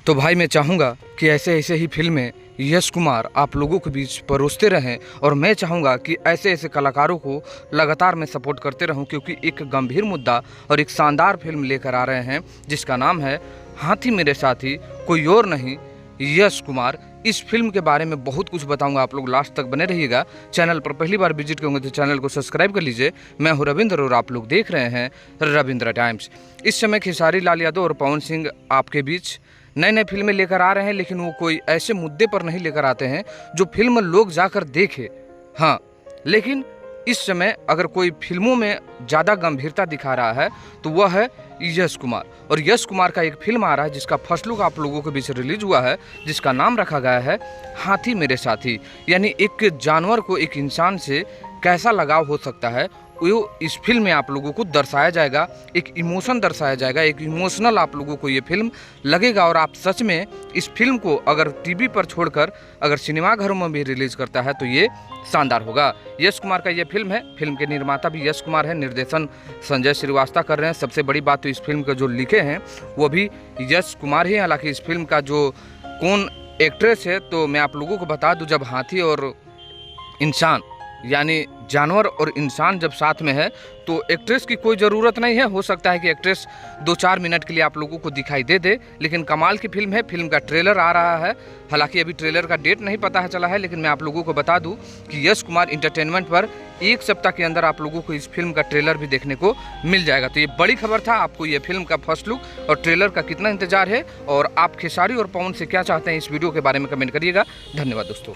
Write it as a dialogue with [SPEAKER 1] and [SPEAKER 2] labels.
[SPEAKER 1] तो भाई मैं चाहूँगा कि ऐसे ऐसे ही फिल्में यश कुमार आप लोगों के बीच परोसते रहें और मैं चाहूँगा कि ऐसे ऐसे कलाकारों को लगातार मैं सपोर्ट करते रहूँ, क्योंकि एक गंभीर मुद्दा और एक शानदार फिल्म लेकर आ रहे हैं जिसका नाम है हाथी मेरे साथी, कोई और नहीं यश कुमार। इस फिल्म के बारे में बहुत कुछ बताऊंगा, आप लोग लास्ट तक बने रहिएगा। चैनल पर पहली बार विजिट करेंगे तो चैनल को सब्सक्राइब कर लीजिए। मैं हूं रविंद्र और आप लोग देख रहे हैं रविंद्र टाइम्स। इस समय खेसारी लाल यादव और पवन सिंह आपके बीच नए नए फिल्में लेकर आ रहे हैं, लेकिन वो कोई ऐसे मुद्दे पर नहीं लेकर आते हैं जो फिल्म लोग जाकर देखें। हाँ, लेकिन इस समय अगर कोई फिल्मों में ज़्यादा गंभीरता दिखा रहा है तो वह है यश कुमार। और यश कुमार का एक फिल्म आ रहा है जिसका फर्स्ट लुक आप लोगों के बीच रिलीज हुआ है, जिसका नाम रखा गया है हाथी मेरे साथी। यानी एक जानवर को एक इंसान से कैसा लगाव हो सकता है वो इस फिल्म में आप लोगों को दर्शाया जाएगा। एक इमोशन दर्शाया जाएगा, एक इमोशनल आप लोगों को ये फिल्म लगेगा। और आप सच में इस फिल्म को अगर टीवी पर छोड़कर अगर सिनेमाघरों में भी रिलीज करता है तो ये शानदार होगा। यश कुमार का ये फिल्म है, फिल्म के निर्माता भी यश कुमार है, निर्देशन संजय श्रीवास्तव कर रहे हैं। सबसे बड़ी बात तो इस फिल्म के जो लिखे हैं वो भी यश कुमार ही। हालांकि इस फिल्म का जो कौन एक्ट्रेस है तो मैं आप लोगों को बता दूं, जब हाथी और इंसान यानी जानवर और इंसान जब साथ में है तो एक्ट्रेस की कोई ज़रूरत नहीं है। हो सकता है कि एक्ट्रेस 2-4 मिनट के लिए आप लोगों को दिखाई दे, लेकिन कमाल की फिल्म है। फिल्म का ट्रेलर आ रहा है, हालांकि अभी ट्रेलर का डेट नहीं पता है चला है, लेकिन मैं आप लोगों को बता दूं कि यश कुमार इंटरटेनमेंट पर एक सप्ताह के अंदर आप लोगों को इस फिल्म का ट्रेलर भी देखने को मिल जाएगा। तो ये बड़ी खबर था। आपको ये फिल्म का फर्स्ट लुक और ट्रेलर का कितना इंतजार है और आप खेसारी और पवन से क्या चाहते हैं इस वीडियो के बारे में कमेंट करिएगा। धन्यवाद दोस्तों।